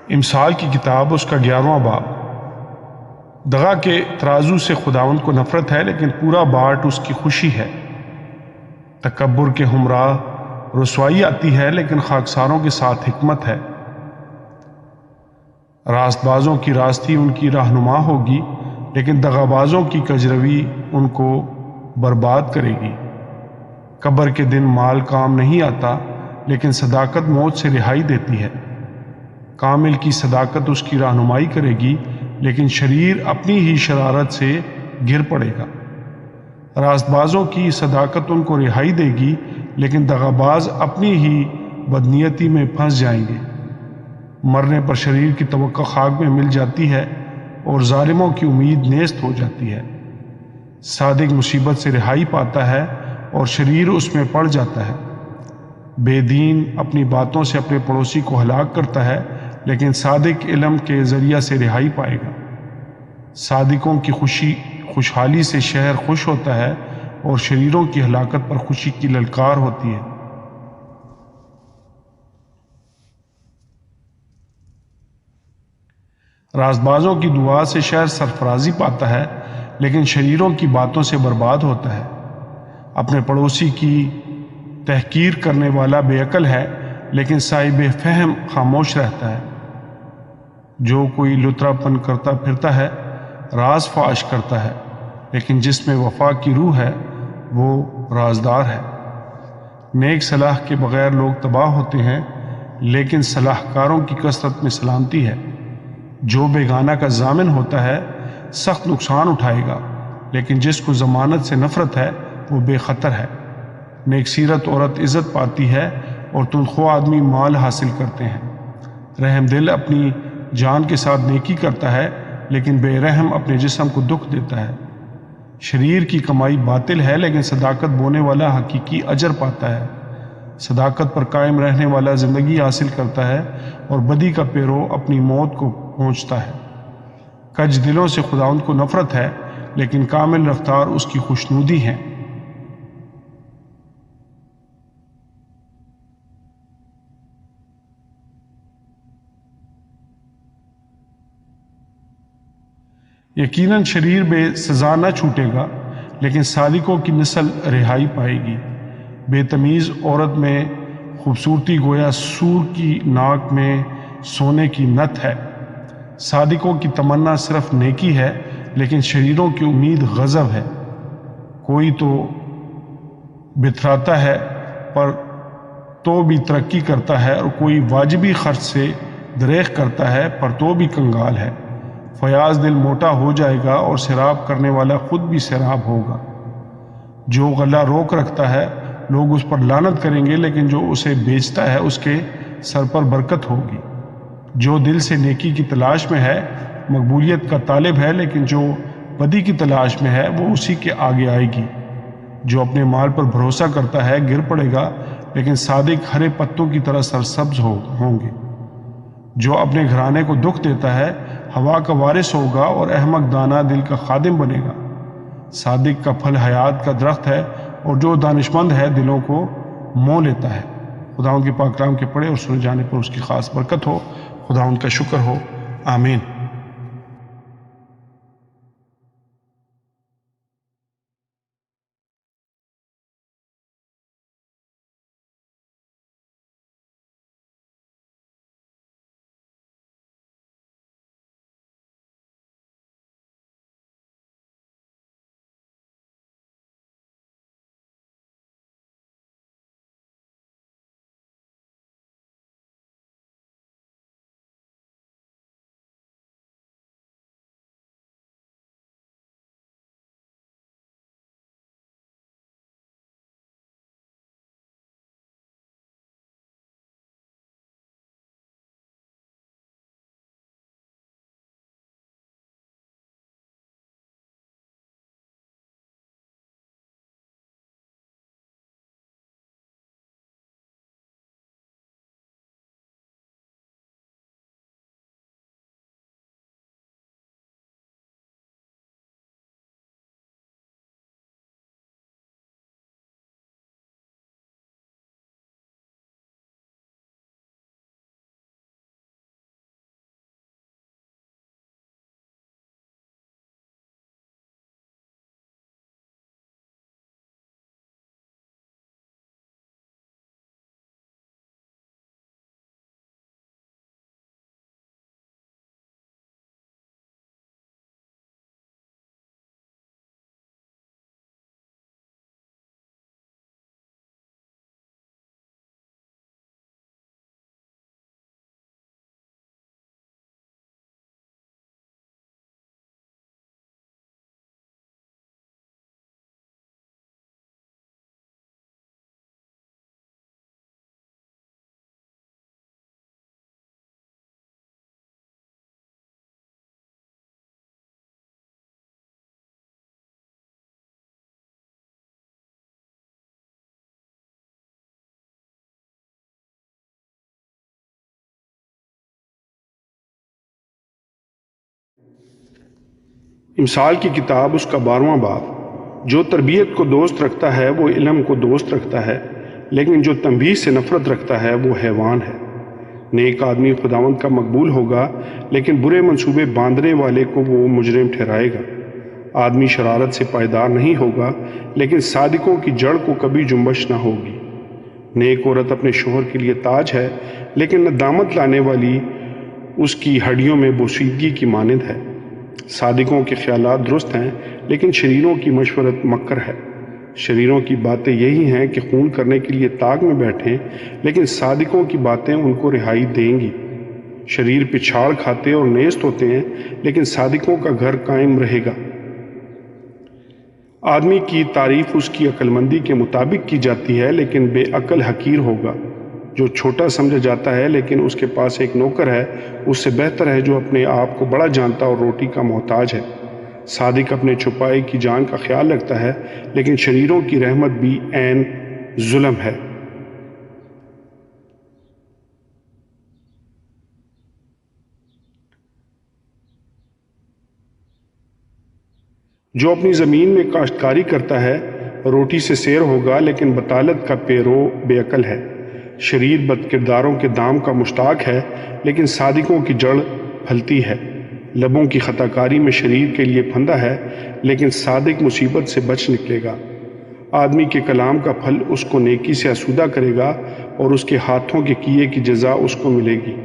امثال کی کتاب اس کا 11واں باب۔ دغا کے ترازو سے خداوند کو نفرت ہے، لیکن پورا باٹ اس کی خوشی ہے۔ تکبر کے ہمراہ رسوائی آتی ہے، لیکن خاکساروں کے ساتھ حکمت ہے۔ راست بازوں کی راستی ان کی رہنما ہوگی، لیکن دغا بازوں کی کجروی ان کو برباد کرے گی۔ قبر کے دن مال کام نہیں آتا، لیکن صداقت موت سے رہائی دیتی ہے۔ کامل کی صداقت اس کی رہنمائی کرے گی، لیکن شریر اپنی ہی شرارت سے گر پڑے گا۔ راست بازوں کی صداقت ان کو رہائی دے گی، لیکن دغاباز اپنی ہی بدنیتی میں پھنس جائیں گے۔ مرنے پر شریر کی توقع خاک میں مل جاتی ہے، اور ظالموں کی امید نیست ہو جاتی ہے۔ صادق مصیبت سے رہائی پاتا ہے، اور شریر اس میں پڑ جاتا ہے۔ بے دین اپنی باتوں سے اپنے پڑوسی کو ہلاک کرتا ہے، لیکن صادق علم کے ذریعہ سے رہائی پائے گا۔ صادقوں کی خوشحالی سے شہر خوش ہوتا ہے، اور شریروں کی ہلاکت پر خوشی کی للکار ہوتی ہے۔ راست بازوں کی دعا سے شہر سرفرازی پاتا ہے، لیکن شریروں کی باتوں سے برباد ہوتا ہے۔ اپنے پڑوسی کی تحقیر کرنے والا بے عقل ہے، لیکن صاحب فہم خاموش رہتا ہے۔ جو کوئی لطرا پن کرتا پھرتا ہے، راز فاش کرتا ہے، لیکن جس میں وفا کی روح ہے وہ رازدار ہے۔ نیک صلاح کے بغیر لوگ تباہ ہوتے ہیں، لیکن صلاح کاروں کی کثرت میں سلامتی ہے۔ جو بیگانہ کا ضامن ہوتا ہے سخت نقصان اٹھائے گا، لیکن جس کو ضمانت سے نفرت ہے وہ بے خطر ہے۔ نیک سیرت عورت عزت پاتی ہے، اور تنخواہ آدمی مال حاصل کرتے ہیں۔ رحم دل اپنی جان کے ساتھ نیکی کرتا ہے، لیکن بے رحم اپنے جسم کو دکھ دیتا ہے۔ شریر کی کمائی باطل ہے، لیکن صداقت بونے والا حقیقی اجر پاتا ہے۔ صداقت پر قائم رہنے والا زندگی حاصل کرتا ہے، اور بدی کا پیرو اپنی موت کو پہنچتا ہے۔ کج دلوں سے خداوند کو نفرت ہے، لیکن کامل رفتار اس کی خوشنودی ہے۔ یقیناً شریر بے سزا نہ چھوٹے گا، لیکن صادقوں کی نسل رہائی پائے گی۔ بے تمیز عورت میں خوبصورتی گویا سور کی ناک میں سونے کی نت ہے۔ صادقوں کی تمنا صرف نیکی ہے، لیکن شریروں کی امید غضب ہے۔ کوئی تو بتھراتا ہے پر تو بھی ترقی کرتا ہے، اور کوئی واجبی خرچ سے دریغ کرتا ہے پر تو بھی کنگال ہے۔ فیاض دل موٹا ہو جائے گا، اور سیراب کرنے والا خود بھی سیراب ہوگا۔ جو غلہ روک رکھتا ہے لوگ اس پر لعنت کریں گے، لیکن جو اسے بیچتا ہے اس کے سر پر برکت ہوگی۔ جو دل سے نیکی کی تلاش میں ہے مقبولیت کا طالب ہے، لیکن جو بدی کی تلاش میں ہے وہ اسی کے آگے آئے گی۔ جو اپنے مال پر بھروسہ کرتا ہے گر پڑے گا، لیکن صادق ہرے پتوں کی طرح سرسبز ہوں گے۔ جو اپنے گھرانے کو دکھ دیتا ہے ہوا کا وارث ہوگا، اور احمق دانا دل کا خادم بنے گا۔ صادق کا پھل حیات کا درخت ہے، اور جو دانشمند ہے دلوں کو مو لیتا ہے۔ خداوند کے پاک کلام کے پڑھے اور سنے جانے پر اس کی خاص برکت ہو۔ خداوند کا شکر ہو، آمین۔ امثال کی کتاب اس کا 12واں باب۔ جو تربیت کو دوست رکھتا ہے وہ علم کو دوست رکھتا ہے، لیکن جو تنبیہ سے نفرت رکھتا ہے وہ حیوان ہے۔ نیک آدمی خداوند کا مقبول ہوگا، لیکن برے منصوبے باندھنے والے کو وہ مجرم ٹھہرائے گا۔ آدمی شرارت سے پائیدار نہیں ہوگا، لیکن صادقوں کی جڑ کو کبھی جنبش نہ ہوگی۔ نیک عورت اپنے شوہر کے لیے تاج ہے، لیکن ندامت لانے والی اس کی ہڈیوں میں بوسیدگی کی مانند ہے۔ صادقوں کے خیالات درست ہیں، لیکن شریروں کی مشورت مکر ہے۔ شریروں کی باتیں یہی ہیں کہ خون کرنے کے لیے طاق میں بیٹھیں، لیکن صادقوں کی باتیں ان کو رہائی دیں گی۔ شریر پچھاڑ کھاتے اور نیست ہوتے ہیں، لیکن صادقوں کا گھر قائم رہے گا۔ آدمی کی تعریف اس کی عقل مندی کے مطابق کی جاتی ہے، لیکن بے عقل حقیر ہوگا۔ جو چھوٹا سمجھا جاتا ہے لیکن اس کے پاس ایک نوکر ہے، اس سے بہتر ہے جو اپنے آپ کو بڑا جانتا اور روٹی کا محتاج ہے۔ صادق اپنے چھپائے کی جان کا خیال رکھتا ہے، لیکن شریروں کی رحمت بھی عین ظلم ہے۔ جو اپنی زمین میں کاشتکاری کرتا ہے روٹی سے سیر ہوگا، لیکن بطالت کا پیرو بے عقل ہے۔ شریر بد کرداروں کے دام کا مشتاق ہے، لیکن صادقوں کی جڑ پھلتی ہے۔ لبوں کی خطا کاری میں شریر کے لیے پھندا ہے، لیکن صادق مصیبت سے بچ نکلے گا۔ آدمی کے کلام کا پھل اس کو نیکی سے آسودہ کرے گا، اور اس کے ہاتھوں کے کیے کی جزا اس کو ملے گی۔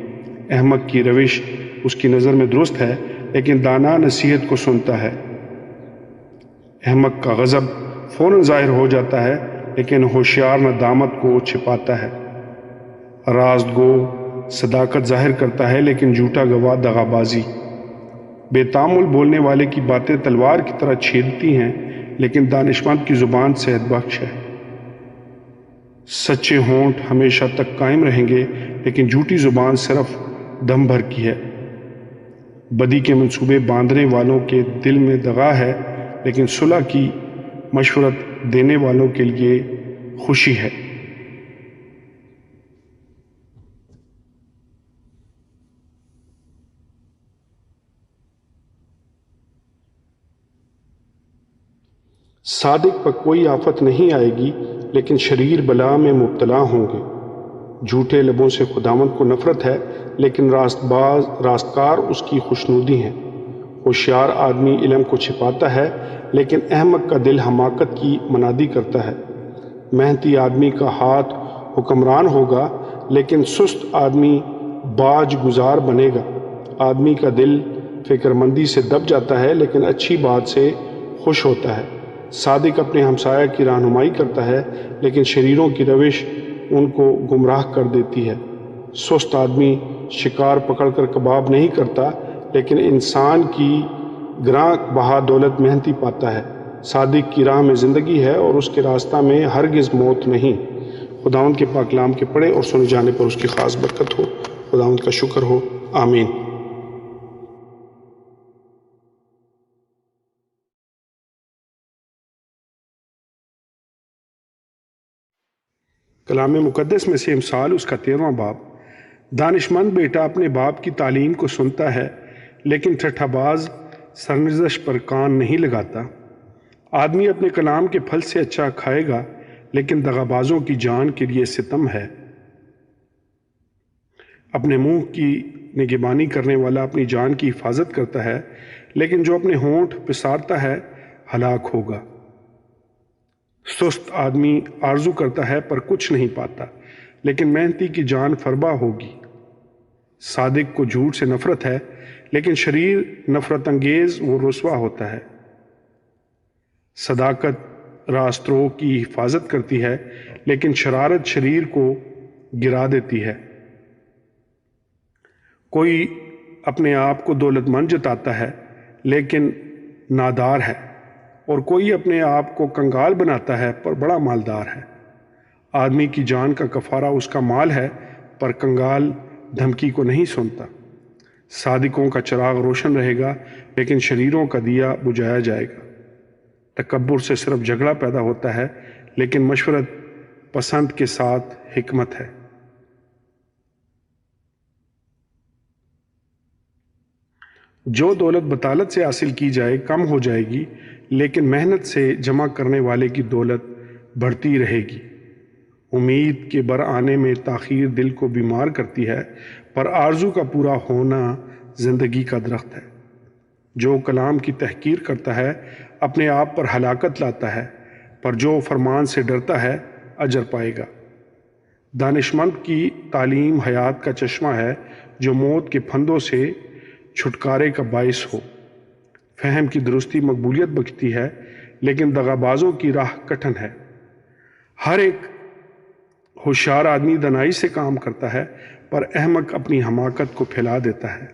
احمق کی روش اس کی نظر میں درست ہے، لیکن دانا نصیحت کو سنتا ہے۔ احمق کا غضب فوراً ظاہر ہو جاتا ہے، لیکن ہوشیار ندامت کو چھپاتا ہے۔ رازگو صداقت ظاہر کرتا ہے، لیکن جھوٹا گواہ دغا بازی۔ بے تعامل بولنے والے کی باتیں تلوار کی طرح چھیدتی ہیں، لیکن دانشمند کی زبان صحت بخش ہے۔ سچے ہونٹ ہمیشہ تک قائم رہیں گے، لیکن جھوٹی زبان صرف دم بھر کی ہے۔ بدی کے منصوبے باندھنے والوں کے دل میں دغا ہے، لیکن صلح کی مشورت دینے والوں کے لیے خوشی ہے۔ صادق پر کوئی آفت نہیں آئے گی، لیکن شریر بلا میں مبتلا ہوں گے۔ جھوٹے لبوں سے خداوند کو نفرت ہے، لیکن راستکار اس کی خوشنودی ہیں۔ ہوشیار آدمی علم کو چھپاتا ہے، لیکن احمق کا دل حماقت کی منادی کرتا ہے۔ محنتی آدمی کا ہاتھ حکمران ہوگا، لیکن سست آدمی باج گزار بنے گا۔ آدمی کا دل فکر مندی سے دب جاتا ہے، لیکن اچھی بات سے خوش ہوتا ہے۔ صادق اپنے ہمسایہ کی رہنمائی کرتا ہے، لیکن شریروں کی روش ان کو گمراہ کر دیتی ہے۔ سست آدمی شکار پکڑ کر کباب نہیں کرتا، لیکن انسان کی گراں بہا دولت محنتی پاتا ہے۔ صادق کی راہ میں زندگی ہے، اور اس کے راستہ میں ہرگز موت نہیں۔ خداوند کے پاک کلام کے پڑھے اور سنے جانے پر اس کی خاص برکت ہو۔ خداوند کا شکر ہو، آمین۔ کلام مقدس میں سے امثال اس کا 13واں باب۔ دانشمند بیٹا اپنے باپ کی تعلیم کو سنتا ہے، لیکن ٹھٹھا باز سرنوشت پر کان نہیں لگاتا۔ آدمی اپنے کلام کے پھل سے اچھا کھائے گا، لیکن دغابازوں کی جان کے لیے ستم ہے۔ اپنے منہ کی نگہبانی کرنے والا اپنی جان کی حفاظت کرتا ہے، لیکن جو اپنے ہونٹ پسارتا ہے ہلاک ہوگا۔ سست آدمی آرزو کرتا ہے پر کچھ نہیں پاتا، لیکن محنتی کی جان فربا ہوگی۔ صادق کو جھوٹ سے نفرت ہے، لیکن شریر نفرت انگیز وہ رسوا ہوتا ہے۔ صداقت راسترو کی حفاظت کرتی ہے، لیکن شرارت شریر کو گرا دیتی ہے۔ کوئی اپنے آپ کو دولت مند جتاتا ہے، لیکن نادار ہے، اور کوئی اپنے آپ کو کنگال بناتا ہے پر بڑا مالدار ہے۔ آدمی کی جان کا کفارہ اس کا مال ہے، پر کنگال دھمکی کو نہیں سنتا۔ صادقوں کا چراغ روشن رہے گا، لیکن شریروں کا دیا بجھایا جائے گا۔ تکبر سے صرف جھگڑا پیدا ہوتا ہے، لیکن مشورت پسند کے ساتھ حکمت ہے۔ جو دولت بطالت سے حاصل کی جائے کم ہو جائے گی، لیکن محنت سے جمع کرنے والے کی دولت بڑھتی رہے گی۔ امید کے برآنے میں تاخیر دل کو بیمار کرتی ہے، پر آرزو کا پورا ہونا زندگی کا درخت ہے۔ جو کلام کی تحقیر کرتا ہے اپنے آپ پر ہلاکت لاتا ہے، پر جو فرمان سے ڈرتا ہے اجر پائے گا۔ دانشمند کی تعلیم حیات کا چشمہ ہے، جو موت کے پھندوں سے چھٹکارے کا باعث ہو۔ فہم کی درستی مقبولیت بخشتی ہے، لیکن دغابازوں کی راہ کٹھن ہے۔ ہر ایک ہوشیار آدمی دانائی سے کام کرتا ہے، پر احمق اپنی حماقت کو پھیلا دیتا ہے۔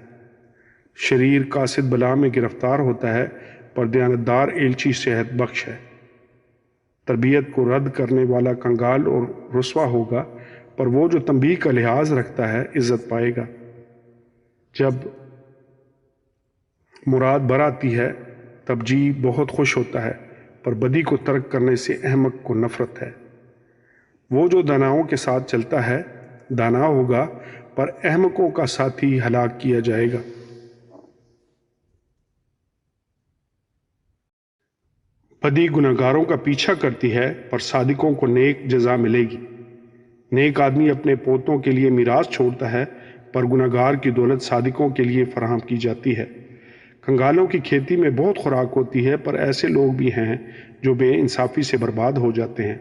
شریر قاصد بلا میں گرفتار ہوتا ہے، پر دیانتدار ایلچی صحت بخش ہے۔ تربیت کو رد کرنے والا کنگال اور رسوا ہوگا، پر وہ جو تنبیہ کا لحاظ رکھتا ہے عزت پائے گا۔ جب مراد بر آتی ہے تب جی بہت خوش ہوتا ہے، پر بدی کو ترک کرنے سے احمق کو نفرت ہے۔ وہ جو داناؤں کے ساتھ چلتا ہے دانا ہوگا، پر احمقوں کا ساتھی ہلاک کیا جائے گا۔ بدی گناہگاروں کا پیچھا کرتی ہے، پر صادقوں کو نیک جزا ملے گی۔ نیک آدمی اپنے پوتوں کے لیے میراث چھوڑتا ہے، پر گناہگار کی دولت صادقوں کے لیے فراہم کی جاتی ہے۔ کنگالوں کی کھیتی میں بہت خوراک ہوتی ہے، پر ایسے لوگ بھی ہیں جو بے انصافی سے برباد ہو جاتے ہیں۔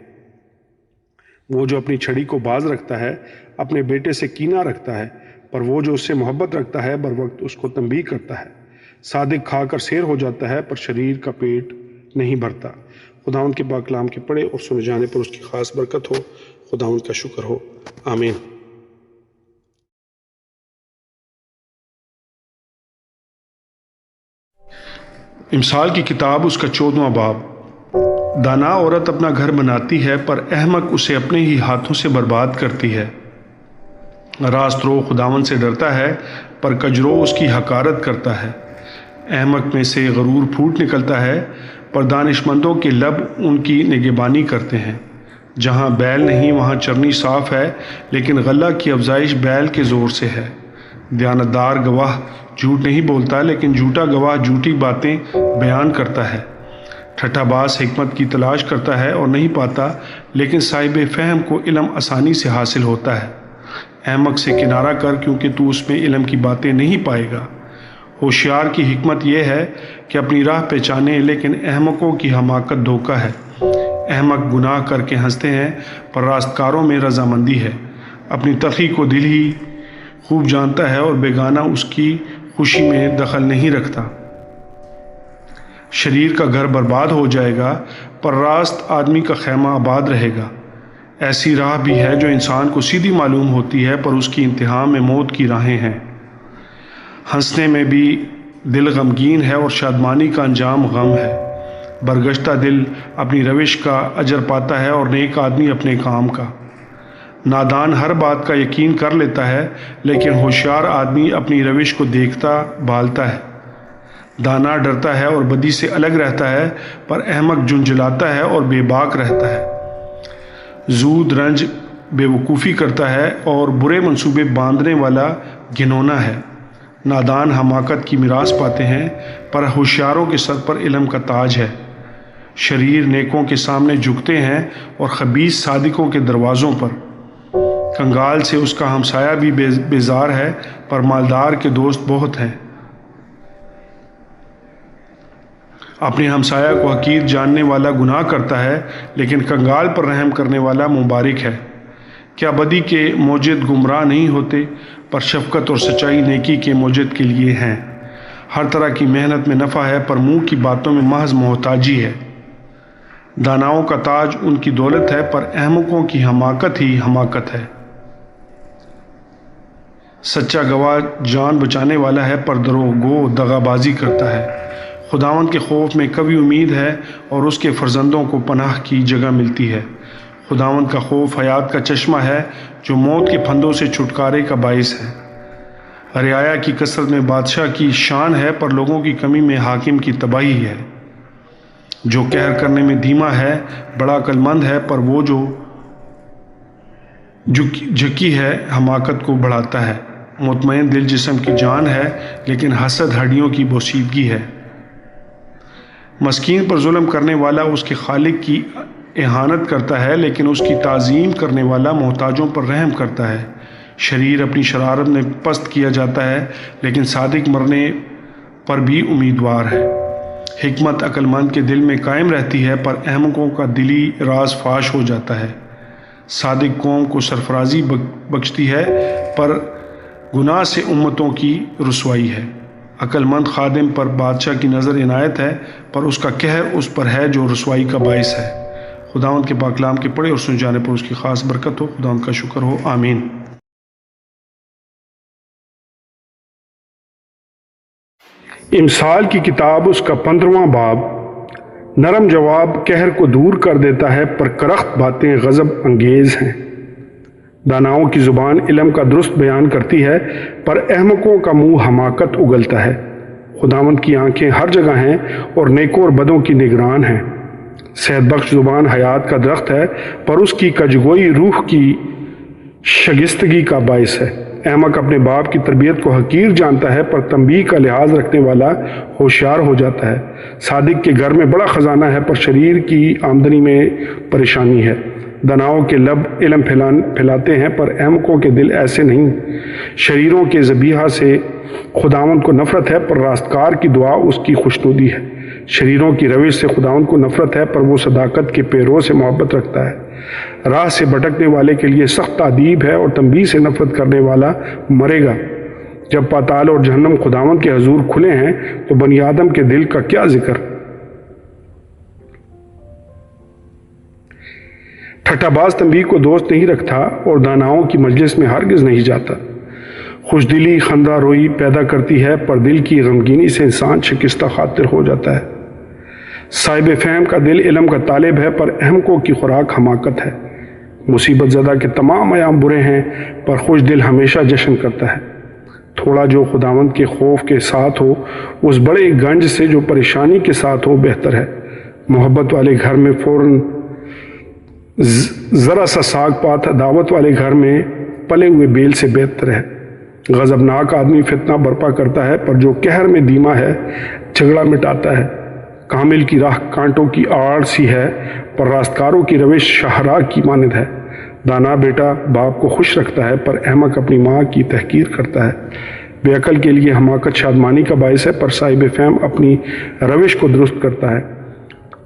وہ جو اپنی چھڑی کو باز رکھتا ہے اپنے بیٹے سے کینہ رکھتا ہے، پر وہ جو اس سے محبت رکھتا ہے بر وقت اس کو تنبیہ کرتا ہے۔ صادق کھا کر سیر ہو جاتا ہے، پر شریر کا پیٹ نہیں بھرتا۔ خداوند کے پاک کلام کے پڑھے اور سنے جانے پر اس کی خاص برکت ہو۔ خداوند کا شکر ہو، آمین۔ امثال کی کتاب اس کا 14واں باب۔ دانا عورت اپنا گھر بناتی ہے، پر احمق اسے اپنے ہی ہاتھوں سے برباد کرتی ہے۔ راست رو خداوند سے ڈرتا ہے، پر کجرو اس کی حقارت کرتا ہے۔ احمق میں سے غرور پھوٹ نکلتا ہے، پر دانشمندوں کے لب ان کی نگہبانی کرتے ہیں۔ جہاں بیل نہیں وہاں چرنی صاف ہے، لیکن غلہ کی افزائش بیل کے زور سے ہے۔ دیانتدار گواہ جھوٹ نہیں بولتا، لیکن جھوٹا گواہ جھوٹی باتیں بیان کرتا ہے۔ ٹھٹھا باز حکمت کی تلاش کرتا ہے اور نہیں پاتا، لیکن صاحب فہم کو علم آسانی سے حاصل ہوتا ہے۔ احمق سے کنارہ کر، کیونکہ تو اس میں علم کی باتیں نہیں پائے گا۔ ہوشیار کی حکمت یہ ہے کہ اپنی راہ پہچانے، لیکن احمقوں کی حماقت دھوکہ ہے۔ احمق گناہ کر کے ہنستے ہیں، پر راستکاروں میں رضامندی ہے۔ اپنی تلخی کو دل ہی خوب جانتا ہے، اور بیگانہ اس کی خوشی میں دخل نہیں رکھتا۔ شریر کا گھر برباد ہو جائے گا، پر راست آدمی کا خیمہ آباد رہے گا۔ ایسی راہ بھی ہے جو انسان کو سیدھی معلوم ہوتی ہے، پر اس کی انتہا میں موت کی راہیں ہیں۔ ہنسنے میں بھی دل غمگین ہے، اور شادمانی کا انجام غم ہے۔ برگشتہ دل اپنی روش کا اجر پاتا ہے، اور نیک آدمی اپنے کام کا۔ نادان ہر بات کا یقین کر لیتا ہے، لیکن ہوشیار آدمی اپنی روش کو دیکھتا بھالتا ہے۔ دانا ڈرتا ہے اور بدی سے الگ رہتا ہے، پر احمق جھنجھلاتا ہے اور بے باک رہتا ہے۔ زود رنج بے وقوفی کرتا ہے، اور برے منصوبے باندھنے والا گھنونا ہے۔ نادان حماقت کی میراث پاتے ہیں، پر ہوشیاروں کے سر پر علم کا تاج ہے۔ شریر نیکوں کے سامنے جھکتے ہیں، اور خبیث صادقوں کے دروازوں پر۔ کنگال سے اس کا ہمسایہ بھی بیزار ہے، پر مالدار کے دوست بہت ہیں۔ اپنے ہمسایہ کو حقیر جاننے والا گناہ کرتا ہے، لیکن کنگال پر رحم کرنے والا مبارک ہے۔ کیا بدی کے موجد گمراہ نہیں ہوتے؟ پر شفقت اور سچائی نیکی کے موجد کے لیے ہیں۔ ہر طرح کی محنت میں نفع ہے، پر منہ کی باتوں میں محض محتاجی ہے۔ داناؤں کا تاج ان کی دولت ہے، پر احمقوں کی حماقت ہی حماقت ہے۔ سچا گواہ جان بچانے والا ہے، پر دروغگو دغابازی کرتا ہے۔ خداوند کے خوف میں قوی امید ہے، اور اس کے فرزندوں کو پناہ کی جگہ ملتی ہے۔ خداوند کا خوف حیات کا چشمہ ہے، جو موت کے پھندوں سے چھٹکارے کا باعث ہے۔ رعایا کی کثرت میں بادشاہ کی شان ہے، پر لوگوں کی کمی میں حاکم کی تباہی ہے۔ جو قہر کرنے میں دھیما ہے بڑا عقل مند ہے، پر وہ جو جھکی ہے حماقت کو بڑھاتا ہے۔ مطمئن دل جسم کی جان ہے، لیکن حسد ہڈیوں کی بوسیدگی ہے۔ مسکین پر ظلم کرنے والا اس کے خالق کی اہانت کرتا ہے، لیکن اس کی تعظیم کرنے والا محتاجوں پر رحم کرتا ہے۔ شریر اپنی شرارت میں پست کیا جاتا ہے، لیکن صادق مرنے پر بھی امیدوار ہے۔ حکمت عقل مند کے دل میں قائم رہتی ہے، پر احمقوں کا دلی راز فاش ہو جاتا ہے۔ صادق قوم کو سرفرازی بخشتی ہے، پر گناہ سے امتوں کی رسوائی ہے۔ عقل مند خادم پر بادشاہ کی نظر عنایت ہے، پر اس کا قہر اس پر ہے جو رسوائی کا باعث ہے۔ خداوند کے پاک کلام کے پڑھے اور سن جانے پر اس کی خاص برکت ہو۔ خداوند کا شکر ہو، آمین۔ امثال کی کتاب اس کا 15واں باب۔ نرم جواب قہر کو دور کر دیتا ہے، پر کرخت باتیں غضب انگیز ہیں۔ داناؤں کی زبان علم کا درست بیان کرتی ہے، پر احمقوں کا منہ حماقت اگلتا ہے۔ خداوند کی آنکھیں ہر جگہ ہیں اور نیکوں اور بدوں کی نگران ہیں۔ صحت بخش زبان حیات کا درخت ہے، پر اس کی کجگوئی روح کی شگستگی کا باعث ہے۔ احمق اپنے باپ کی تربیت کو حقیر جانتا ہے، پر تنبیہ کا لحاظ رکھنے والا ہوشیار ہو جاتا ہے۔ صادق کے گھر میں بڑا خزانہ ہے، پر شریر کی آمدنی میں پریشانی ہے۔ دناؤں کے لب علم پھیلاتے ہیں، پر احمقوں کے دل ایسے نہیں۔ شریروں کے ذبیحہ سے خداوند کو نفرت ہے، پر راستکار کی دعا اس کی خوشنودی ہے۔ شریروں کی روش سے خداوند کو نفرت ہے، پر وہ صداقت کے پیروں سے محبت رکھتا ہے۔ راہ سے بھٹکنے والے کے لیے سخت تعذیب ہے، اور تنبیہ سے نفرت کرنے والا مرے گا۔ جب پاتال اور جہنم خداوند کے حضور کھلے ہیں، تو بنی آدم کے دل کا کیا ذکر۔ ٹھٹا باز تنبیہ کو دوست نہیں رکھتا، اور داناؤں کی مجلس میں ہرگز نہیں جاتا۔ خوش دلی خندہ روئی پیدا کرتی ہے، پر دل کی غمگینی سے انسان شکستہ خاطر ہو جاتا ہے۔ صاحب فہم کا دل علم کا طالب ہے، پر احمقوں کی خوراک حماقت ہے۔ مصیبت زدہ کے تمام ایام برے ہیں، پر خوش دل ہمیشہ جشن کرتا ہے۔ تھوڑا جو خداوند کے خوف کے ساتھ ہو، اس بڑے گنج سے جو پریشانی کے ساتھ ہو بہتر ہے۔ محبت والے گھر میں فوراً ذرا سا ساگ پات دعوت والے گھر میں پلے ہوئے بیل سے بہتر ہے۔ غضبناک آدمی فتنہ برپا کرتا ہے، پر جو قہر میں دھیما ہے جھگڑا مٹاتا ہے۔ کامل کی راہ کانٹوں کی آڑ سی ہے، پر راستکاروں کی روش شاہراہ کی مانند ہے۔ دانا بیٹا باپ کو خوش رکھتا ہے، پر احمق اپنی ماں کی تحقیر کرتا ہے۔ بے عقل کے لیے حماقت شادمانی کا باعث ہے، پر صاحب فہم اپنی روش کو درست کرتا ہے۔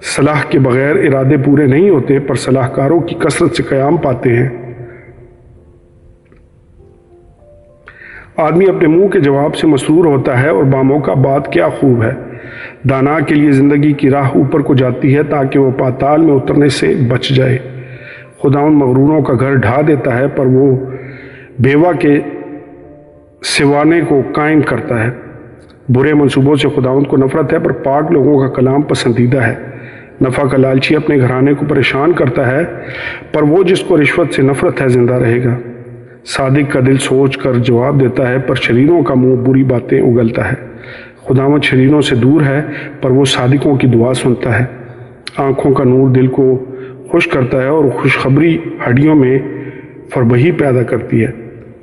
صلاح کے بغیر ارادے پورے نہیں ہوتے، پر صلاح کاروں کی کثرت سے قیام پاتے ہیں۔ آدمی اپنے منہ کے جواب سے مسرور ہوتا ہے، اور باموقع بات کیا خوب ہے۔ دانا کے لیے زندگی کی راہ اوپر کو جاتی ہے، تاکہ وہ پاتال میں اترنے سے بچ جائے۔ خداوند مغروروں کا گھر ڈھا دیتا ہے، پر وہ بیوہ کے سوانے کو قائم کرتا ہے۔ برے منصوبوں سے خداوند کو نفرت ہے، پر پاک لوگوں کا کلام پسندیدہ ہے۔ نفع کا لالچی اپنے گھرانے کو پریشان کرتا ہے، پر وہ جس کو رشوت سے نفرت ہے زندہ رہے گا۔ صادق کا دل سوچ کر جواب دیتا ہے، پر شریروں کا منہ بری باتیں اگلتا ہے۔ خداوند شریروں سے دور ہے، پر وہ صادقوں کی دعا سنتا ہے۔ آنکھوں کا نور دل کو خوش کرتا ہے، اور خوشخبری ہڈیوں میں فربہی پیدا کرتی ہے۔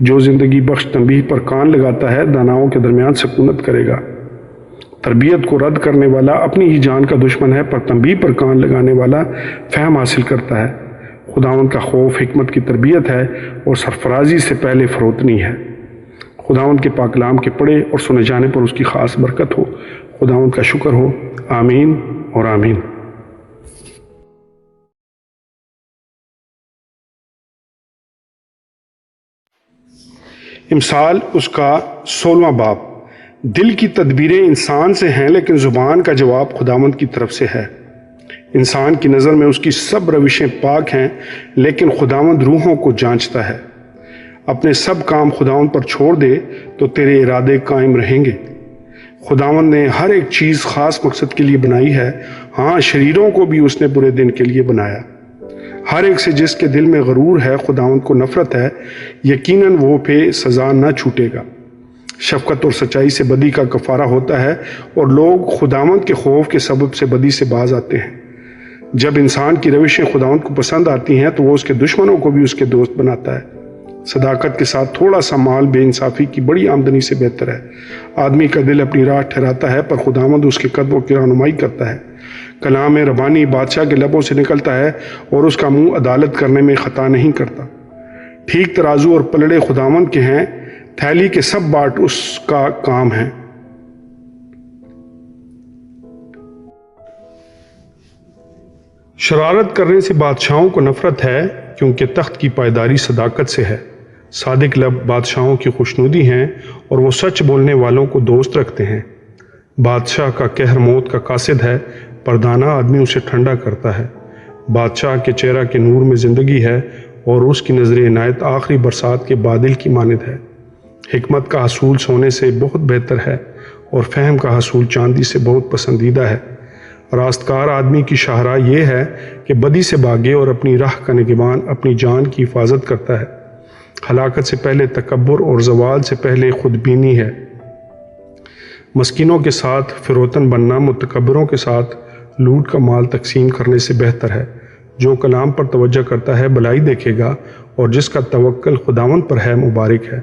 جو زندگی بخش تنبیہ پر کان لگاتا ہے، داناؤں کے درمیان سکونت کرے گا۔ تربیت کو رد کرنے والا اپنی ہی جان کا دشمن ہے، پر تنبیہ پر کان لگانے والا فہم حاصل کرتا ہے۔ خداوند کا خوف حکمت کی تربیت ہے، اور سرفرازی سے پہلے فروتنی ہے۔ خداوند کے پاک کلام کے پڑھے اور سنے جانے پر اس کی خاص برکت ہو۔ خداوند کا شکر ہو، آمین اور آمین۔ امثال اس کا 16واں باب۔ دل کی تدبیریں انسان سے ہیں، لیکن زبان کا جواب خداوند کی طرف سے ہے۔ انسان کی نظر میں اس کی سب روشیں پاک ہیں، لیکن خداوند روحوں کو جانچتا ہے۔ اپنے سب کام خداوند پر چھوڑ دے، تو تیرے ارادے قائم رہیں گے۔ خداوند نے ہر ایک چیز خاص مقصد کے لیے بنائی ہے، ہاں شریروں کو بھی اس نے برے دن کے لیے بنایا۔ ہر ایک سے جس کے دل میں غرور ہے خداوند کو نفرت ہے، یقیناً وہ پہ سزا نہ چھوٹے گا۔ شفقت اور سچائی سے بدی کا کفارہ ہوتا ہے، اور لوگ خداوند کے خوف کے سبب سے بدی سے باز آتے ہیں۔ جب انسان کی روشیں خداوند کو پسند آتی ہیں، تو وہ اس کے دشمنوں کو بھی اس کے دوست بناتا ہے۔ صداقت کے ساتھ تھوڑا سا مال بے انصافی کی بڑی آمدنی سے بہتر ہے۔ آدمی کا دل اپنی راہ ٹھہراتا ہے، پر خداوند اس کے قدموں کی رہنمائی کرتا ہے۔ کلام ربانی بادشاہ کے لبوں سے نکلتا ہے اور اس کا منہ عدالت کرنے میں خطا نہیں کرتا۔ ٹھیک ترازو اور پلڑے خداوند کے ہیں، تھیلی کے سب باٹ اس کا کام ہے۔ شرارت کرنے سے بادشاہوں کو نفرت ہے، کیونکہ تخت کی پائیداری صداقت سے ہے۔ صادق لب بادشاہوں کی خوشنودی ہیں اور وہ سچ بولنے والوں کو دوست رکھتے ہیں۔ بادشاہ کا قہر موت کا قاصد ہے، پر دانا آدمی اسے ٹھنڈا کرتا ہے۔ بادشاہ کے چہرہ کے نور میں زندگی ہے اور اس کی نظر عنایت آخری برسات کے بادل کی مانند ہے۔ حکمت کا حصول سونے سے بہت بہتر ہے اور فہم کا حصول چاندی سے بہت پسندیدہ ہے۔ راستکار آدمی کی شاہراہ یہ ہے کہ بدی سے بھاگے اور اپنی راہ کا نگہبان اپنی جان کی حفاظت کرتا ہے۔ ہلاکت سے پہلے تکبر اور زوال سے پہلے خود بینی ہے۔ مسکینوں کے ساتھ فروتن بننا متکبروں کے ساتھ لوٹ کا مال تقسیم کرنے سے بہتر ہے۔ جو کلام پر توجہ کرتا ہے بھلائی دیکھے گا، اور جس کا توکل خداوند پر ہے مبارک ہے۔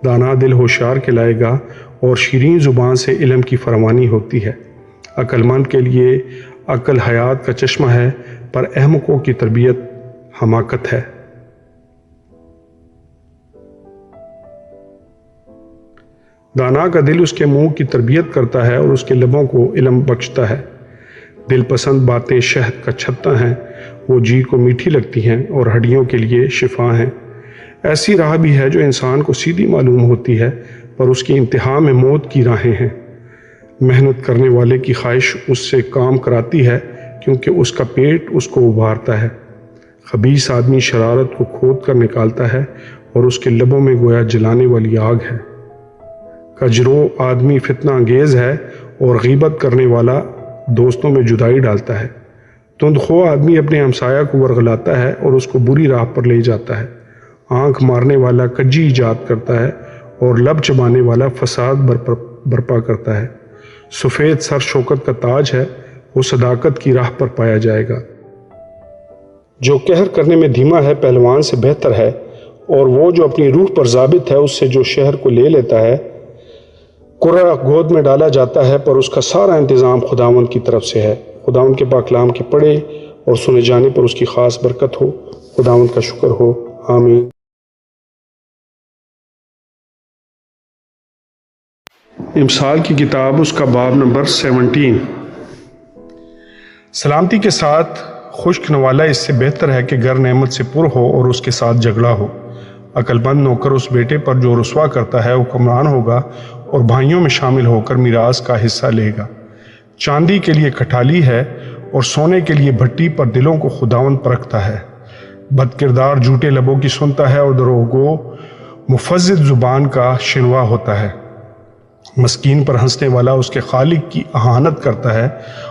دانا دل ہوشیار کہلائے گا اور شیریں زبان سے علم کی فراوانی ہوتی ہے۔ عقل مند کے لیے عقل حیات کا چشمہ ہے، پر احمقوں کی تربیت حماقت ہے۔ دانا کا دل اس کے منہ کی تربیت کرتا ہے اور اس کے لبوں کو علم بخشتا ہے۔ دل پسند باتیں شہد کا چھتا ہیں، وہ جی کو میٹھی لگتی ہیں اور ہڈیوں کے لیے شفا ہیں۔ ایسی راہ بھی ہے جو انسان کو سیدھی معلوم ہوتی ہے، پر اس کی انتہا میں موت کی راہیں ہیں۔ محنت کرنے والے کی خواہش اس سے کام کراتی ہے، کیونکہ اس کا پیٹ اس کو ابھارتا ہے۔ خبیث آدمی شرارت کو کھود کر نکالتا ہے اور اس کے لبوں میں گویا جلانے والی آگ ہے۔ کجرو آدمی فتنہ انگیز ہے اور غیبت کرنے والا دوستوں میں جدائی ڈالتا ہے۔ تندخو آدمی اپنے ہمسایہ کو ورغلاتا ہے اور اس کو بری راہ پر لے جاتا ہے۔ آنکھ مارنے والا کجی ایجاد کرتا ہے اور لب چبانے والا فساد برپا کرتا ہے۔ سفید سر شوکت کا تاج ہے، وہ صداقت کی راہ پر پایا جائے گا۔ جو قہر کرنے میں دھیما ہے پہلوان سے بہتر ہے، اور وہ جو اپنی روح پر ضابط ہے اس سے جو شہر کو لے لیتا ہے۔ قرہ گود میں ڈالا جاتا ہے، پر اس کا سارا انتظام خداوند کی طرف سے ہے۔ خداوند کے پاک کلام کے پڑھے اور سنے جانے پر اس کی خاص برکت ہو۔ خداوند کا شکر ہو، آمین۔ امثال کی کتاب، اس کا باب نمبر 17۔ سلامتی کے ساتھ خشک نوالا اس سے بہتر ہے کہ گھر نعمت سے پر ہو اور اس کے ساتھ جھگڑا ہو۔ عقل مند نوکر اس بیٹے پر جو رسوا کرتا ہے حکمران ہوگا اور بھائیوں میں شامل ہو کر میراث کا حصہ لے گا۔ چاندی کے لیے کھٹالی ہے اور سونے کے لیے بھٹی، پر دلوں کو خداوند پرکھتا ہے۔ بد کردار جھوٹے لبوں کی سنتا ہے اور دروغگو مفزد زبان کا شنوا ہوتا ہے۔ مسکین پر ہنسنے والا اس کے خالق کی اہانت کرتا ہے،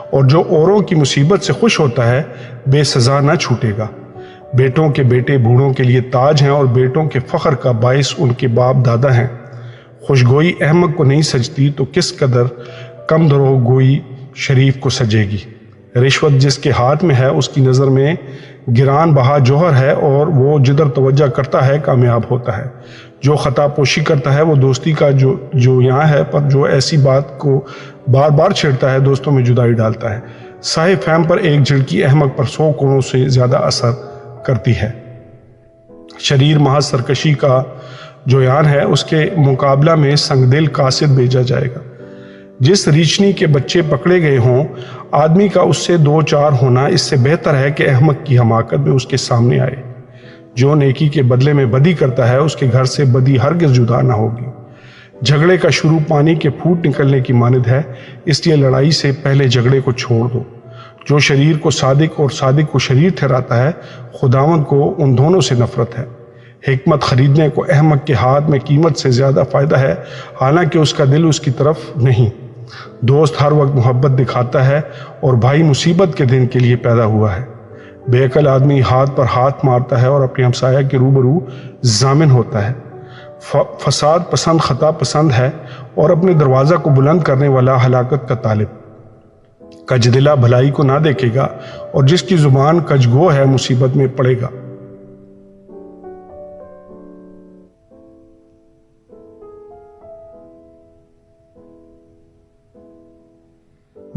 اور جو اوروں کی مصیبت سے خوش ہوتا ہے بے سزا نہ چھوٹے گا۔ بیٹوں کے بیٹے بوڑھوں کے لیے تاج ہیں، اور بیٹوں کے فخر کا باعث ان کے باپ دادا ہیں۔ خوشگوئی احمق کو نہیں سجتی تو کس قدر کم دروغ گوئی شریف کو سجے گی۔ رشوت جس کے ہاتھ میں ہے اس کی نظر میں گران بہا جوہر ہے، اور وہ جدھر توجہ کرتا ہے کامیاب ہوتا ہے۔ جو خطا پوشی کرتا ہے وہ دوستی کا جو یہاں ہے، پر جو ایسی بات کو بار بار چھیڑتا ہے دوستوں میں جدائی ڈالتا ہے۔ صاحب فہم پر ایک جھڑکی احمق پر 100 کوڑوں سے زیادہ اثر کرتی ہے۔ شریر محض سرکشی کا جو یان ہے، اس کے مقابلہ میں سنگ دل قاصد بھیجا جائے گا۔ جس ریچھنی کے بچے پکڑے گئے ہوں، آدمی کا اس سے 2-4 ہونا اس سے بہتر ہے کہ احمق کی حماقت میں اس کے سامنے آئے۔ جو نیکی کے بدلے میں بدی کرتا ہے اس کے گھر سے بدی ہرگز جدا نہ ہوگی۔ جھگڑے کا شروع پانی کے پھوٹ نکلنے کی مانند ہے، اس لیے لڑائی سے پہلے جھگڑے کو چھوڑ دو۔ جو شریر کو صادق اور صادق کو شریر ٹھہراتا ہے، خداوند کو ان دونوں سے نفرت ہے۔ حکمت خریدنے کو احمق کے ہاتھ میں قیمت سے زیادہ فائدہ ہے، حالانکہ اس کا دل اس کی طرف نہیں۔ دوست ہر وقت محبت دکھاتا ہے، اور بھائی مصیبت کے دن کے لیے پیدا ہوا ہے۔ بے عقل آدمی ہاتھ پر ہاتھ مارتا ہے اور اپنے ہمسایہ کے روبرو ضامن ہوتا ہے۔ فساد پسند خطا پسند ہے، اور اپنے دروازہ کو بلند کرنے والا ہلاکت کا طالب۔ کج دلا بھلائی کو نہ دیکھے گا، اور جس کی زبان کج گو ہے مصیبت میں پڑے گا۔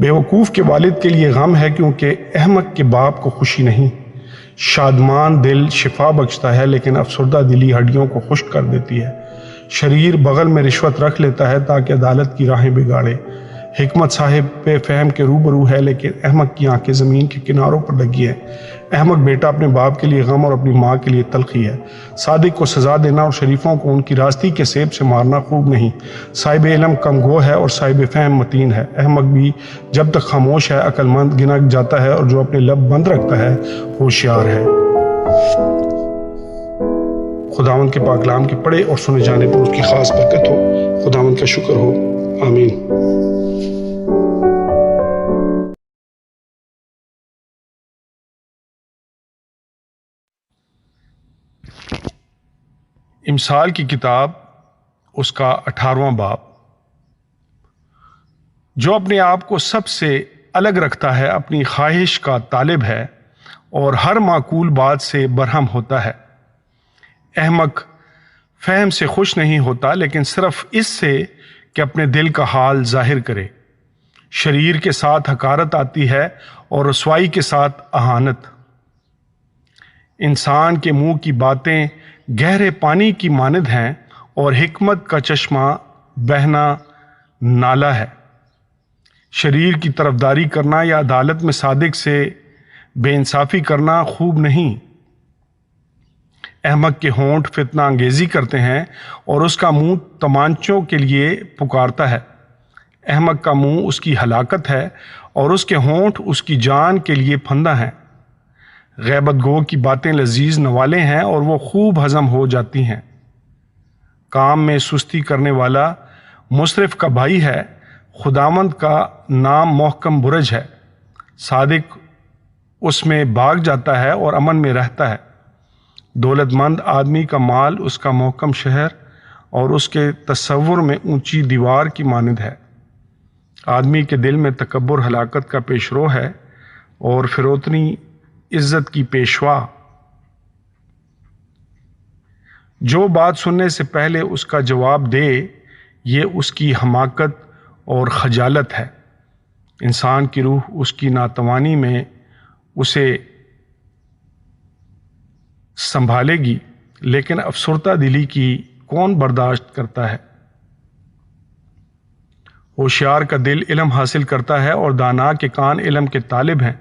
بیوقوف کے والد کے لیے غم ہے کیونکہ احمق کے باپ کو خوشی نہیں۔ شادمان دل شفا بخشتا ہے لیکن افسردہ دلی ہڈیوں کو خشک کر دیتی ہے۔ شریر بغل میں رشوت رکھ لیتا ہے تاکہ عدالت کی راہیں بگاڑے۔ حکمت صاحب بے فہم کے روبرو ہے لیکن احمق کی آنکھیں زمین کے کناروں پر لگی ہیں۔ احمق بیٹا اپنے باپ کے لیے غم اور اپنی ماں کے لیے تلخی ہے۔ صادق کو سزا دینا اور شریفوں کو ان کی راستی کے سیب سے مارنا خوب نہیں۔ صاحب علم کم گو ہے اور صاحب فہم متین ہے۔ احمق بھی جب تک خاموش ہے عقل مند گنا جاتا ہے اور جو اپنے لب بند رکھتا ہے ہوشیار ہے۔ خداوند کے پاک کلام کے پڑھے اور سنے جانے پر اس کی خاص برکت ہو۔ خداوند کا شکر ہو، آمین۔ امثال کی کتاب اس کا 18واں باب۔ جو اپنے آپ کو سب سے الگ رکھتا ہے اپنی خواہش کا طالب ہے اور ہر معقول بات سے برہم ہوتا ہے۔ احمق فہم سے خوش نہیں ہوتا لیکن صرف اس سے کہ اپنے دل کا حال ظاہر کرے۔ شریر کے ساتھ حقارت آتی ہے اور رسوائی کے ساتھ اہانت۔ انسان کے منہ کی باتیں گہرے پانی کی مانند ہیں اور حکمت کا چشمہ بہنا نالا ہے۔ شریر کی طرفداری کرنا یا عدالت میں صادق سے بے انصافی کرنا خوب نہیں۔ احمق کے ہونٹ فتنہ انگیزی کرتے ہیں اور اس کا منہ تمانچوں کے لیے پکارتا ہے۔ احمق کا منہ اس کی ہلاکت ہے اور اس کے ہونٹ اس کی جان کے لیے پھندہ ہیں۔ غیبت گو کی باتیں لذیذ نوالے ہیں اور وہ خوب ہضم ہو جاتی ہیں۔ کام میں سستی کرنے والا مصرف کا بھائی ہے، خداوند کا نام محکم برج ہے۔ صادق اس میں بھاگ جاتا ہے اور امن میں رہتا ہے۔ دولت مند آدمی کا مال اس کا محکم شہر اور اس کے تصور میں اونچی دیوار کی مانند ہے۔ آدمی کے دل میں تکبر ہلاکت کا پیشرو ہے اور فروتنی عزت کی پیشوا۔ جو بات سننے سے پہلے اس کا جواب دے یہ اس کی حماقت اور خجالت ہے۔ انسان کی روح اس کی ناتوانی میں اسے سنبھالے گی لیکن افسردہ دلی کی کون برداشت کرتا ہے۔ ہوشیار کا دل علم حاصل کرتا ہے اور دانا کے کان علم کے طالب ہیں۔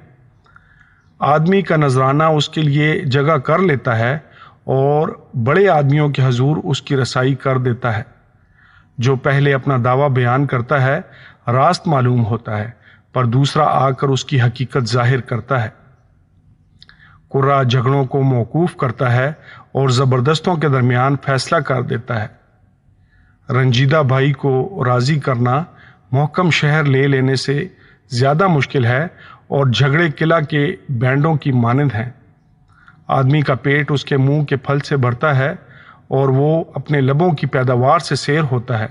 آدمی کا نذرانہ اس کے لیے جگہ کر لیتا ہے اور بڑے آدمیوں کے حضور اس کی رسائی کر دیتا ہے۔ جو پہلے اپنا دعویٰ بیان کرتا ہے راست معلوم ہوتا ہے پر دوسرا آ کر اس کی حقیقت ظاہر کرتا ہے۔ قرہ جھگڑوں کو موقوف کرتا ہے اور زبردستوں کے درمیان فیصلہ کر دیتا ہے۔ رنجیدہ بھائی کو راضی کرنا محکم شہر لے لینے سے زیادہ مشکل ہے اور جھگڑے قلعہ کے بینڈوں کی مانند ہیں۔ آدمی کا پیٹ اس کے منہ کے پھل سے بھرتا ہے اور وہ اپنے لبوں کی پیداوار سے سیر ہوتا ہے۔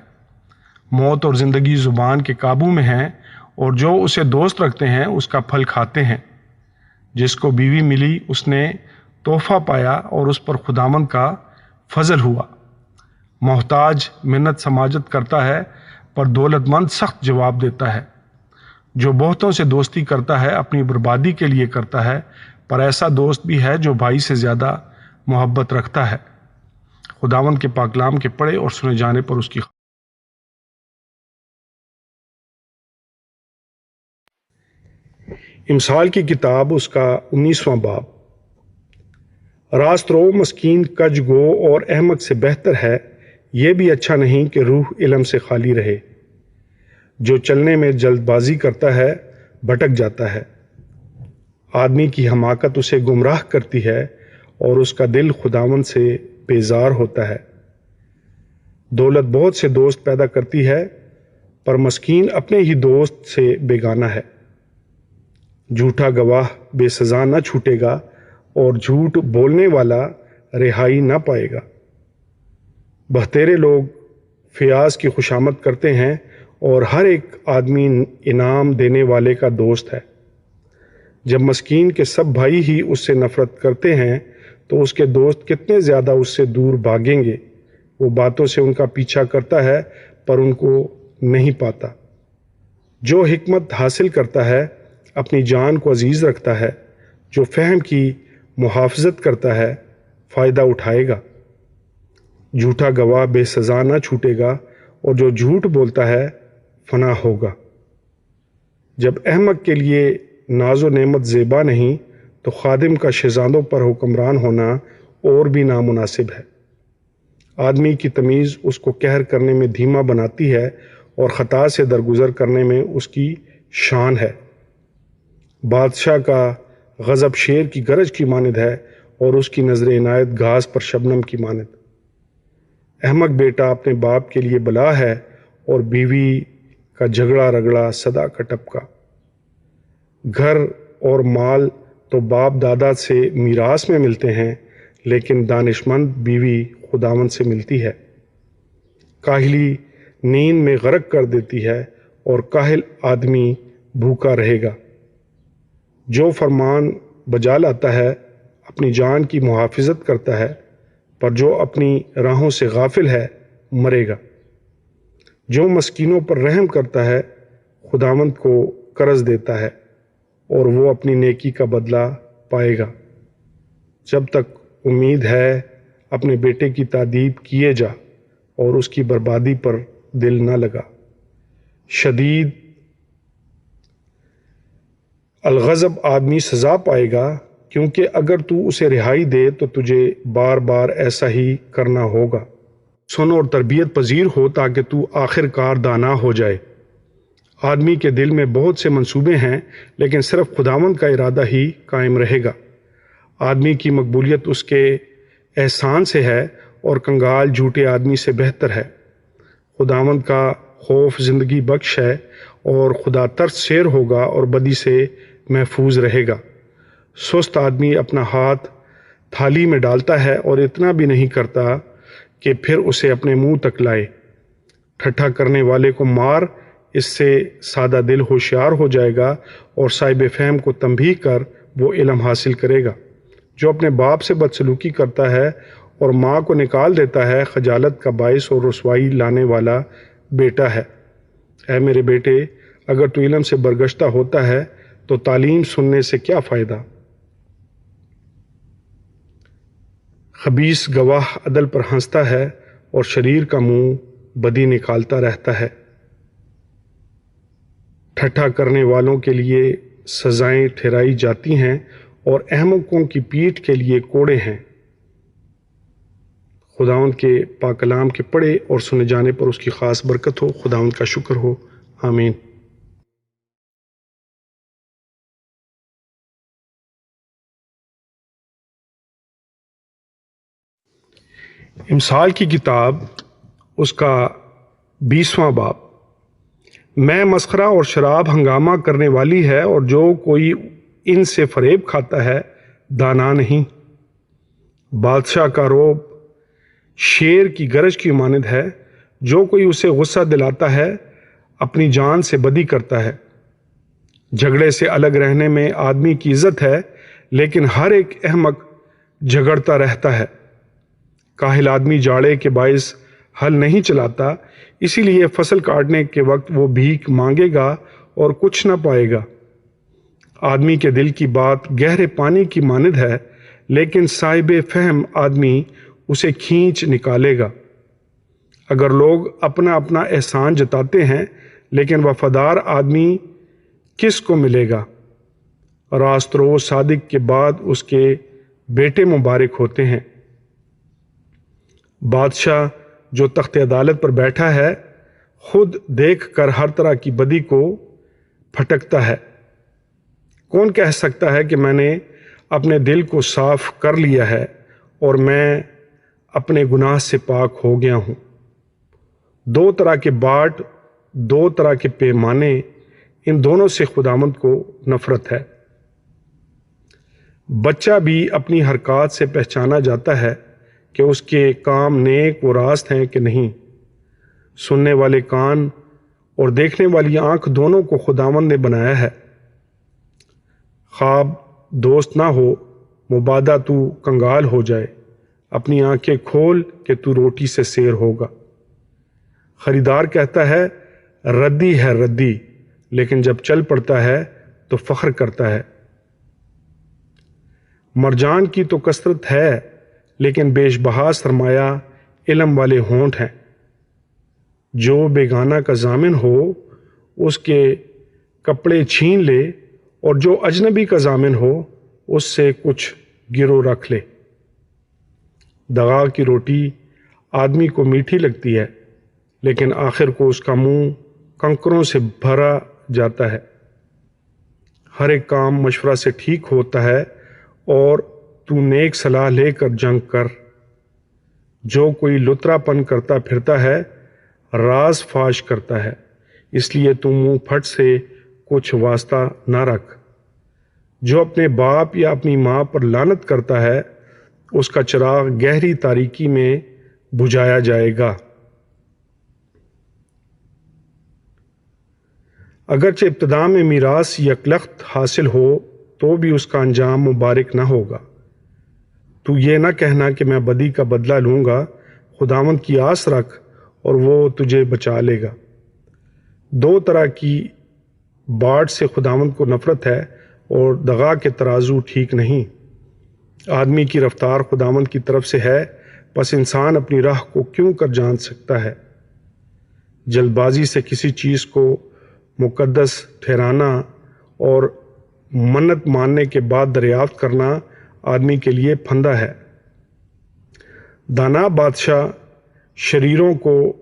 موت اور زندگی زبان کے قابو میں ہیں اور جو اسے دوست رکھتے ہیں اس کا پھل کھاتے ہیں۔ جس کو بیوی ملی اس نے تحفہ پایا اور اس پر خداوند کا فضل ہوا۔ محتاج منت سماجت کرتا ہے پر دولت مند سخت جواب دیتا ہے۔ جو بہتوں سے دوستی کرتا ہے اپنی بربادی کے لیے کرتا ہے پر ایسا دوست بھی ہے جو بھائی سے زیادہ محبت رکھتا ہے۔ خداوند کے پاک کلام کے پڑھے اور سنے جانے پر اس کی امثال کی کتاب اس کا 19واں باب۔ راست رو مسکین کج گو اور احمق سے بہتر ہے، یہ بھی اچھا نہیں کہ روح علم سے خالی رہے۔ جو چلنے میں جلد بازی کرتا ہے بھٹک جاتا ہے۔ آدمی کی حماقت اسے گمراہ کرتی ہے اور اس کا دل خداوند سے بیزار ہوتا ہے۔ دولت بہت سے دوست پیدا کرتی ہے پر مسکین اپنے ہی دوست سے بیگانہ ہے۔ جھوٹا گواہ بے سزا نہ چھوٹے گا اور جھوٹ بولنے والا رہائی نہ پائے گا۔ بہتیرے لوگ فیاض کی خوشامد کرتے ہیں اور ہر ایک آدمی انعام دینے والے کا دوست ہے۔ جب مسکین کے سب بھائی ہی اس سے نفرت کرتے ہیں تو اس کے دوست کتنے زیادہ اس سے دور بھاگیں گے۔ وہ باتوں سے ان کا پیچھا کرتا ہے پر ان کو نہیں پاتا۔ جو حکمت حاصل کرتا ہے اپنی جان کو عزیز رکھتا ہے، جو فہم کی محافظت کرتا ہے فائدہ اٹھائے گا، جھوٹا گواہ بے سزا نہ چھوٹے گا، اور جو جھوٹ بولتا ہے فنا ہوگا۔ جب احمق کے لیے ناز و نعمت زیبا نہیں تو خادم کا شہزادوں پر حکمران ہونا اور بھی نامناسب ہے۔ آدمی کی تمیز اس کو قہر کرنے میں دھیما بناتی ہے اور خطا سے درگزر کرنے میں اس کی شان ہے۔ بادشاہ کا غضب شیر کی گرج کی مانند ہے اور اس کی نظر عنایت گھاس پر شبنم کی مانند۔ احمق بیٹا اپنے باپ کے لیے بلا ہے اور بیوی کا جھگڑا رگڑا صدا کا ٹپکا۔ گھر اور مال تو باپ دادا سے میراث میں ملتے ہیں، لیکن دانشمند بیوی خداوند سے ملتی ہے۔ کاہلی نیند میں غرق کر دیتی ہے اور کاہل آدمی بھوکا رہے گا۔ جو فرمان بجا لاتا ہے اپنی جان کی محافظت کرتا ہے، پر جو اپنی راہوں سے غافل ہے مرے گا۔ جو مسکینوں پر رحم کرتا ہے خداوند کو قرض دیتا ہے اور وہ اپنی نیکی کا بدلہ پائے گا۔ جب تک امید ہے اپنے بیٹے کی تادیب کیے جا اور اس کی بربادی پر دل نہ لگا۔ شدید الغضب آدمی سزا پائے گا، کیونکہ اگر تو اسے رہائی دے تو تجھے بار بار ایسا ہی کرنا ہوگا۔ سن اور تربیت پذیر ہو تاکہ تو آخر کار دانا ہو جائے۔ آدمی کے دل میں بہت سے منصوبے ہیں، لیکن صرف خداوند کا ارادہ ہی قائم رہے گا۔ آدمی کی مقبولیت اس کے احسان سے ہے اور کنگال جھوٹے آدمی سے بہتر ہے۔ خداوند کا خوف زندگی بخش ہے اور خدا ترس شیر ہوگا اور بدی سے محفوظ رہے گا۔ سست آدمی اپنا ہاتھ تھالی میں ڈالتا ہے اور اتنا بھی نہیں کرتا کہ پھر اسے اپنے منہ تک لائے۔ ٹھٹھا کرنے والے کو مار، اس سے سادہ دل ہوشیار ہو جائے گا اور صاحب فہم کو تنبیہ کر وہ علم حاصل کرے گا۔ جو اپنے باپ سے بدسلوکی کرتا ہے اور ماں کو نکال دیتا ہے خجالت کا باعث اور رسوائی لانے والا بیٹا ہے۔ اے میرے بیٹے، اگر تو علم سے برگشتہ ہوتا ہے تو تعلیم سننے سے کیا فائدہ؟ خبیث گواہ عدل پر ہنستا ہے اور شریر کا منہ بدی نکالتا رہتا ہے۔ ٹھٹھا کرنے والوں کے لیے سزائیں ٹھہرائی جاتی ہیں اور احمقوں کی پیٹھ کے لیے کوڑے ہیں۔ خداوند کے پاک کلام کے پڑھے اور سنے جانے پر اس کی خاص برکت ہو۔ خداوند کا شکر ہو، آمین۔ امثال کی کتاب، اس کا 20واں باب۔ میں مسخرہ اور شراب ہنگامہ کرنے والی ہے، اور جو کوئی ان سے فریب کھاتا ہے دانا نہیں۔ بادشاہ کا روب شیر کی گرج کی مانند ہے، جو کوئی اسے غصہ دلاتا ہے اپنی جان سے بدی کرتا ہے۔ جھگڑے سے الگ رہنے میں آدمی کی عزت ہے، لیکن ہر ایک احمق جھگڑتا رہتا ہے۔ کاہل آدمی جاڑے کے باعث ہل نہیں چلاتا، اسی لیے فصل کاٹنے کے وقت وہ بھیک مانگے گا اور کچھ نہ پائے گا۔ آدمی کے دل کی بات گہرے پانی کی مانند ہے، لیکن صاحب فہم آدمی اسے کھینچ نکالے گا۔ اگر لوگ اپنا اپنا احسان جتاتے ہیں، لیکن وفادار آدمی کس کو ملے گا؟ راست رو صادق کے بعد اس کے بیٹے مبارک ہوتے ہیں۔ بادشاہ جو تخت عدالت پر بیٹھا ہے خود دیکھ کر ہر طرح کی بدی کو پھٹکتا ہے۔ کون کہہ سکتا ہے کہ میں نے اپنے دل کو صاف کر لیا ہے اور میں اپنے گناہ سے پاک ہو گیا ہوں؟ دو طرح کے باٹ، دو طرح کے پیمانے، ان دونوں سے خداوند کو نفرت ہے۔ بچہ بھی اپنی حرکات سے پہچانا جاتا ہے کہ اس کے کام نیک و راست ہیں کہ نہیں۔ سننے والے کان اور دیکھنے والی آنکھ دونوں کو خداوند نے بنایا ہے۔ خواب دوست نہ ہو، مبادا تو کنگال ہو جائے۔ اپنی آنکھیں کھول کہ تو روٹی سے سیر ہوگا۔ خریدار کہتا ہے ردی ہے ردی، لیکن جب چل پڑتا ہے تو فخر کرتا ہے۔ مرجان کی تو کثرت ہے لیکن بیش بہا سرمایہ علم والے ہونٹ ہیں۔ جو بیگانہ کا ضامن ہو اس کے کپڑے چھین لے اور جو اجنبی کا ضامن ہو اس سے کچھ گرو رکھ لے۔ دغا کی روٹی آدمی کو میٹھی لگتی ہے لیکن آخر کو اس کا منہ کنکروں سے بھرا جاتا ہے۔ ہر ایک کام مشورہ سے ٹھیک ہوتا ہے اور تو نیک صلاح لے کر جنگ کر۔ جو کوئی لترا پن کرتا پھرتا ہے راز فاش کرتا ہے، اس لیے تو منہ پھٹ سے کچھ واسطہ نہ رکھ۔ جو اپنے باپ یا اپنی ماں پر لعنت کرتا ہے اس کا چراغ گہری تاریکی میں بجھایا جائے گا۔ اگرچہ ابتدا میں میراث یکلخت حاصل ہو تو بھی اس کا انجام مبارک نہ ہوگا۔ تو یہ نہ کہنا کہ میں بدی کا بدلہ لوں گا، خداوند کی آس رکھ اور وہ تجھے بچا لے گا۔ دو طرح کی باڑ سے خداوند کو نفرت ہے اور دغا کے ترازو ٹھیک نہیں۔ آدمی کی رفتار خداوند کی طرف سے ہے، پس انسان اپنی راہ کو کیوں کر جان سکتا ہے۔ جلد بازی سے کسی چیز کو مقدس ٹھہرانا اور منت ماننے کے بعد دریافت کرنا آدمی کے لیے پھندہ ہے۔ دانا بادشاہ شریروں کو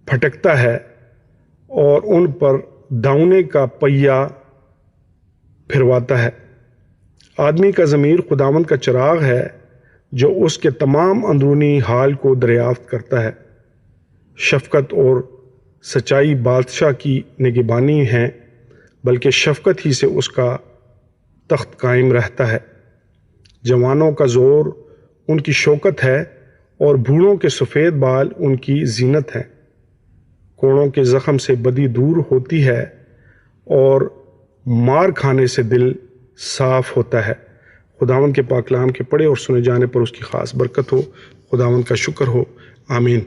پھٹکتا ہے اور ان پر داؤنے کا پہیہ پھرواتا ہے۔ آدمی کا ضمیر خداوند کا چراغ ہے جو اس کے تمام اندرونی حال کو دریافت کرتا ہے۔ شفقت اور سچائی بادشاہ کی نگہبانی ہیں، بلکہ شفقت ہی سے اس کا تخت قائم رہتا ہے۔ جوانوں کا زور ان کی شوکت ہے اور بوڑھوں کے سفید بال ان کی زینت ہے۔ کوڑوں کے زخم سے بدی دور ہوتی ہے اور مار کھانے سے دل صاف ہوتا ہے۔ خداوند کے پاک کلام کے پڑھے اور سنے جانے پر اس کی خاص برکت ہو۔ خداوند کا شکر ہو، آمین۔